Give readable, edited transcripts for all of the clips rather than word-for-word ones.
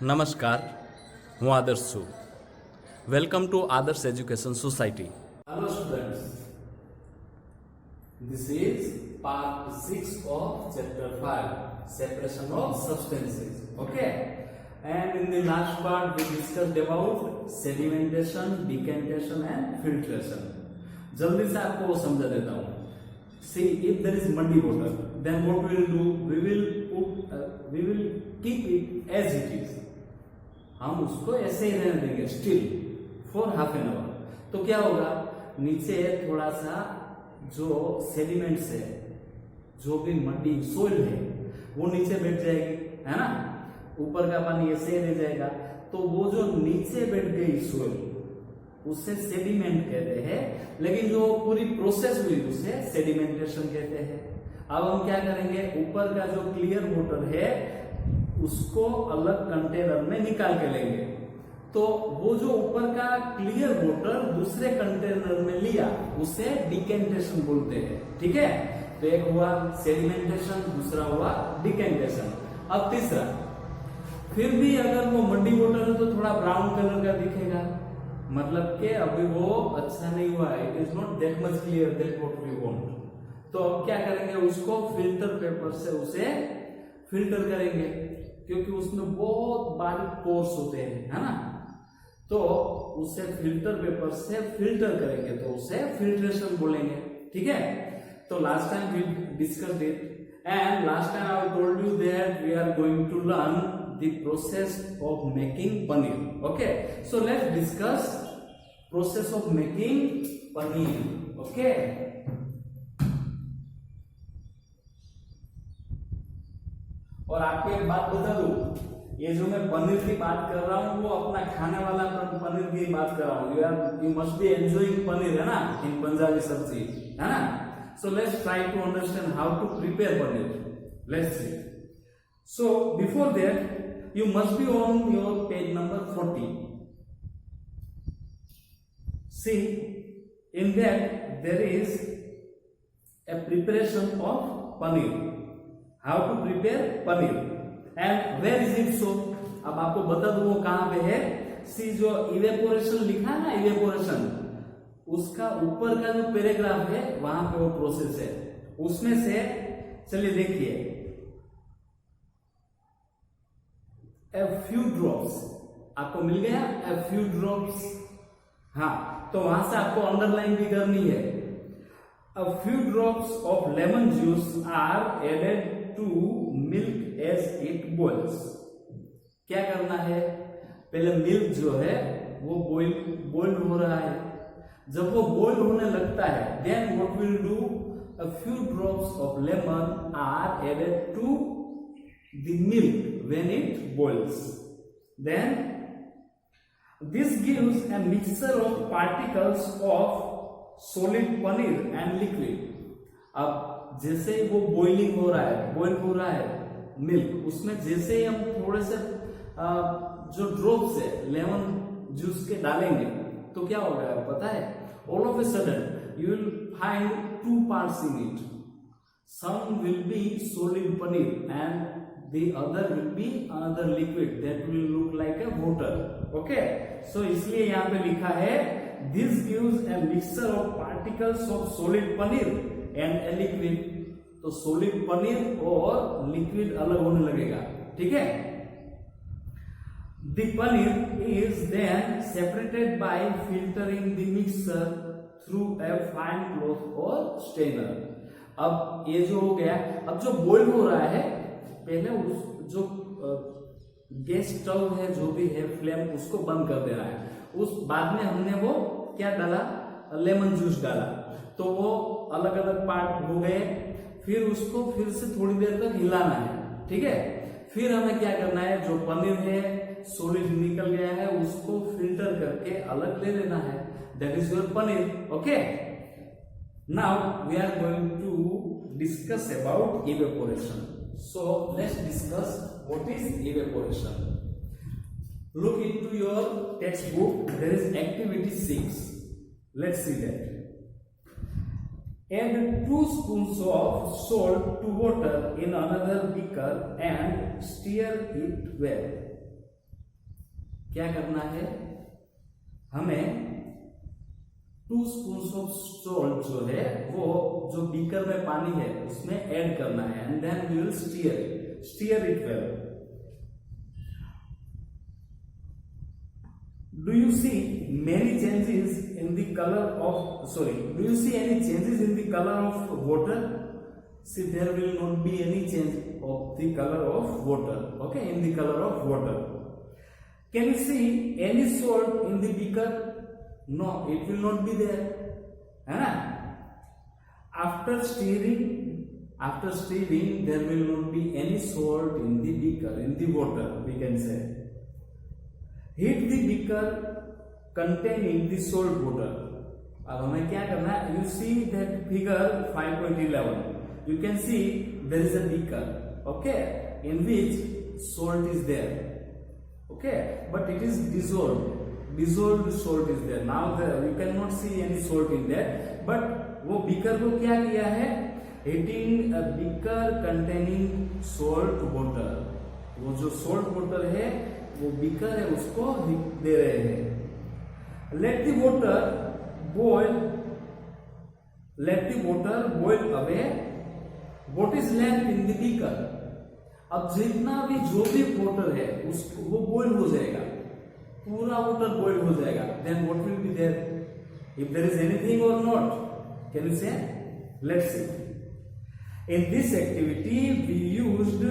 નમસ્કાર, હું આદર્શ છું. વેલકમ ટુ આદર્શ education society. Hello students, this is part 6 of chapter 5, separation of substances. Okay, and in the last part we discussed about sedimentation, decantation and filtration. जल्दी से आपको वो समझा देता हूँ. See, if there is muddy water, then what we will do? We will keep it as it is. हम उसको ऐसे ही रहने देंगे still for half an hour. तो क्या होगा, नीचे थोड़ा सा जो सेडिमेंट्स है, जो भी मड्डी सोइल है, वो नीचे बैठ जाएगी, है ना. ऊपर का पानी ऐसे ही रह जाएगा. तो वो जो नीचे बैठ गई सोइल उसे सेडिमेंट कहते हैं, लेकिन जो पूरी प्रोसेस हुई उसे सेडिमेंटेशन कहते हैं. अब हम क्या करेंगे, ऊपर का जो क्लियर वाटर है उसको अलग कंटेनर में निकाल के लेंगे. तो वो जो ऊपर का क्लियर वाटर दूसरे कंटेनर में लिया उसे डिकेंटेशन बोलते हैं. ठीक है, तो एक हुआ सेडिमेंटेशन, दूसरा हुआ डिकेंटेशन. अब तीसरा, फिर भी अगर वो मड्डी वाटर है तो थोड़ा ब्राउन कलर का दिखेगा, मतलब कि अभी वो अच्छा नहीं हुआ, it is not that much clear that what we want. तो अब क्या करेंगे, उसको फिल्टर पेपर से उसे फिल्टर करेंगे, क्योंकि उसमें बहुत बारीक पोर्स होते हैं, है ना. तो उसे फिल्टर पेपर से फिल्टर करेंगे तो उसे फिल्ट्रेशन बोलेंगे. ठीक है, तो last time we discussed it and last time I told you that we are going to learn the process of making paneer. Okay, so let's discuss process of making paneer. Okay, और आपको एक बात बता दूं, ये जो मैं पनीर की बात कर रहा हूँ वो अपना खाने वाला पनीर की बात कर रहा हूँ. You must be enjoying paneer, है ना, इन पंजाबी सब्जी, है ना. So let's try to understand how to prepare paneer. Let's see. So before that you must be on your page number 40. See, in that there is a preparation of paneer. How to prepare paneer and where is it so? अब आपको बता दूं वो कहां पे है. सी, जो evaporation लिखा है ना, इवेपोरेशन, उसका ऊपर का जो पैराग्राफ है वहां पे वो प्रोसेस है. उसमें से चलिए देखिए, A few drops आपको मिल गया, a few drops. हाँ, तो वहां से आपको अंडरलाइन भी करनी है. A few drops of lemon juice are added to milk as it boils. क्या करना है, पहले मिल्क जो है वो बॉइल हो रहा है. जब वो बॉइल होने लगता है, then what will do, a few drops of lemon are added to the milk when it boils. Then this gives a mixture of particles of solid paneer and liquid. अब जैसे ही वो बॉइल हो रहा है milk, उसमें जैसे ही हम थोड़े से जो ड्रॉप्स है लेमन जूस के डालेंगे तो क्या होगा पता है, all of a sudden you will find two parts in it. Some will be solid paneer and the other will be another liquid that will look like a water. Okay, so इसलिए यहाँ पे लिखा है this gives a mixture of particles of solid paneer and a liquid. तो solid paneer और liquid अलग होने लगेगा. ठीक है, the paneer is then separated by filtering the mixture through a fine cloth or strainer. अब ये जो हो गया, अब जो बॉइल हो रहा है, पहले उस जो गैस स्टव है जो भी है फ्लेम उसको बंद कर देना है. उस बाद में हमने वो क्या डाला, लेमन जूस डाला, तो वो अलग अलग पार्ट हो गए. फिर उसको फिर से थोड़ी देर तक हिलाना है. ठीक है, फिर हमें क्या करना है, जो पनीर है सॉलिड निकल गया है उसको फिल्टर करके अलग ले लेना है. That is your paneer. Okay, now we are going to discuss about evaporation. So let's discuss what is evaporation. Look into your textbook, there is activity 6. Let's see that. Add 2 spoons of salt to water in another beaker and stir it well. क्या करना है, हमें 2 spoon of salt जो है वो जो beaker में पानी है उसमें ऐड करना है, and then we will stir it well. Do you see many changes in the color of, sorry, do you see any changes in the color of water? See, there will not be any change of the color of water, okay, in the color of water. Can you see any salt in the beaker? No, it will not be there. है ना? After stirring, there will not be any salt in the beaker, in the water, we can say. Heat the beaker containing the salt water. अब हमें क्या करना है? You see that figure 5.11. You can see there is a beaker, okay, in which salt is there, okay, but it is dissolved salt is there. Now you cannot see any salt in there, but वो beaker को क्या किया है? Heating a beaker containing salt water. वो जो salt water है वो beaker है उसको दे रहे हैं. Let the water boil away what is left in the beaker. अब जितना भी जो भी वाटर है उसको वो बॉइल हो जाएगा, पूरा वाटर बॉइल हो जाएगा. Then what will be there? If there is anything or not, can you say? Let's see. In this activity we used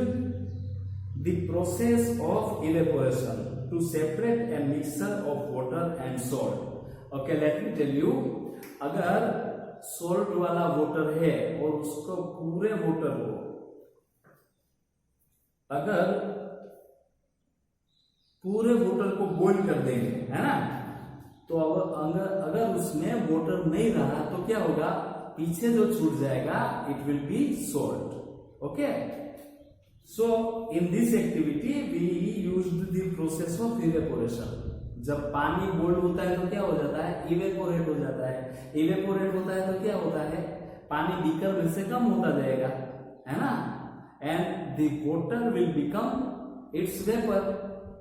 the process of evaporation to separate a mixture of water and salt. Okay, let me tell you, अगर salt वाला water है और उसको पूरे water को अगर पूरे water को boil कर देंगे, है ना, तो अगर उसमें water नहीं रहा तो क्या होगा? पीछे जो छूट जाएगा it will be salt. Okay. So in this activity we used the process of evaporation. जब पानी बोल होता है तो क्या हो जाता है? इवेपोरेट हो जाता है. इवेपोरेट होता है तो क्या होता है? पानी बीकर में से कम होता जाएगा, है ना, and the water will become its vapor,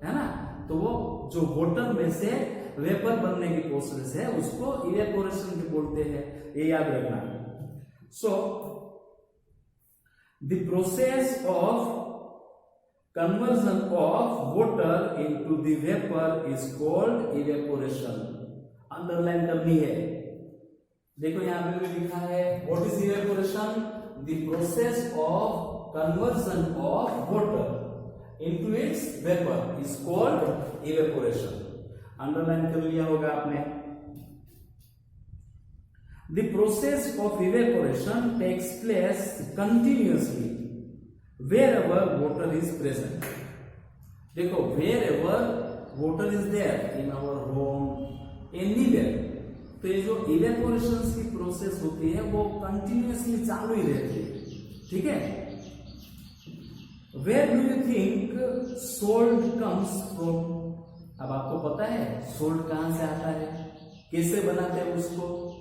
है ना. तो वो जो वाटर में से वेपर बनने की प्रोसेस है उसको इवेपोरेशन भी बोलते हैं, ये याद रखना. So the process of conversion of water into the vapor is called evaporation. Underline करनी है. देखो यहाँ पे भी लिखा है what is evaporation? The process of conversion of water into its vapor is called evaporation. Underline कर लिया होगा आपने. The process of evaporation takes place continuously wherever water is present. देखो, wherever water is there in our home, anywhere, तो ये जो evaporation की process होती है वो कंटिन्यूसली चालू ही रहती है. ठीक है. Where do you think salt comes from? अब आपको पता है salt कहां से आता है, कैसे बनाते हैं उसको?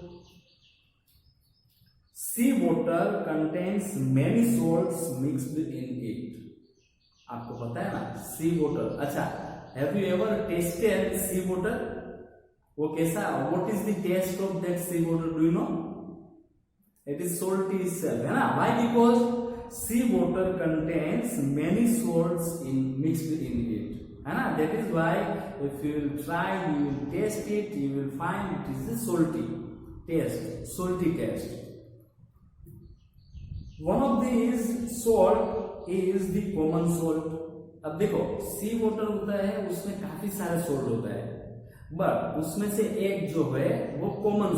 Sea water contains many salts mixed in it. आपको पता है ना sea water. अच्छा, have you ever tasted sea water? वो कैसा? What is the taste of that sea water? Do you know? It is salty itself, है ना. Why? Because sea water contains many salts mixed in it, है ना. That is why if you will try, you will taste it, you will find it is a salty taste. One of these salt is the common salt. अब देखो, सी water होता है उसमें काफी सारे salt होता है, बट उसमें से एक जो है वो कॉमन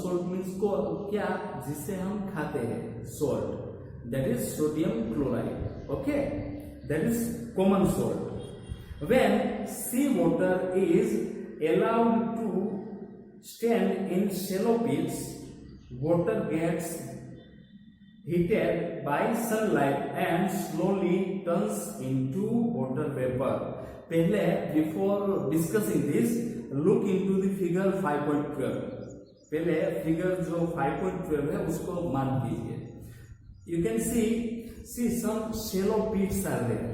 सोल्ट मीन्स को क्या, जिसे हम खाते हैं, salt, that is sodium chloride. Okay, that is common salt. When sea water is allowed to stand in shallow pits, water gets heated by sunlight and slowly turns into water vapor. पहले before discussing this, look into the figure 5.12. पहले figure जो 5.12 है उसको mark कीजिए. You can see some shallow pits are there.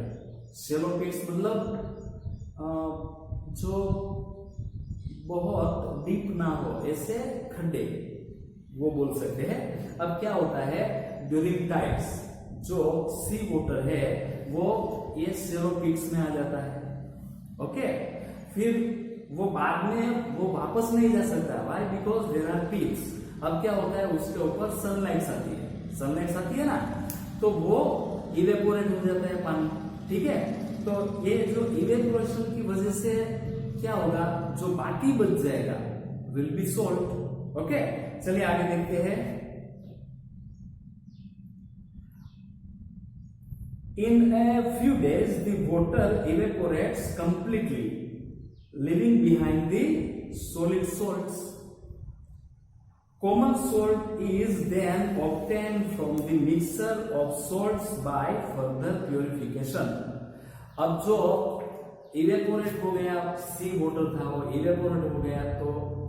Shallow pits मतलब जो बहुत deep ना हो, ऐसे खड्डे वो बोल सकते हैं। अब क्या होता है ड्यूरिंग टाइड्स, जो सी वाटर है वो ये शेलो पिट्स में आ जाता है। ओके, फिर वो बाद में वो वापस नहीं जा सकता। Why? Because there are pits. अब क्या होता है उसके ऊपर सनलाइट आती है, सनलाइट आती है ना, तो वो इवेपोरेट हो जाता है पानी। ठीक है, तो ये जो इवेपोरेशन की वजह से क्या होगा, जो बाकी बच जाएगा विल बी सोल्ट। ओके, चलिए आगे देखते हैं। In a few days, the water evaporates completely, leaving behind the solid salts. Common salt is then obtained from the mixture of salts by further purification. अब जो इवेपोरेट हो गया, सी water था वो इवेपोरेट हो गया, तो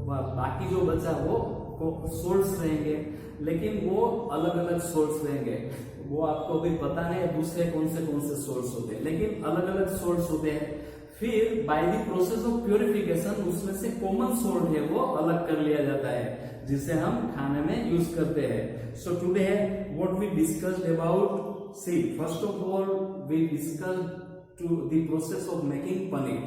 बाकी जो बचा वो सोल्ट्स रहेंगे, लेकिन वो अलग अलग सोल्ट्स रहेंगे। वो आपको भी पता नहीं दूसरे कौन से सोल्ट्स होते हैं, लेकिन अलग अलग सोल्ट्स होते हैं। फिर by the process of purification उसमें से कॉमन सोल्ट है वो अलग कर लिया जाता है, जिसे हम खाने में यूज करते हैं। So today what we discussed about, see first of all we discussed to the process of making paneer,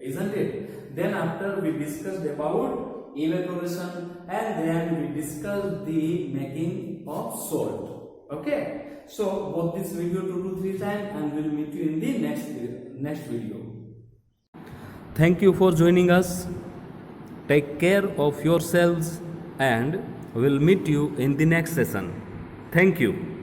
isn't it? Then after we discussed about evaporation, and then we discussed the making of salt. Okay, so watch this video 2 to 3 times and we'll meet you in the next video. Thank you for joining us. Take care of yourselves and we'll meet you in the next session. Thank you.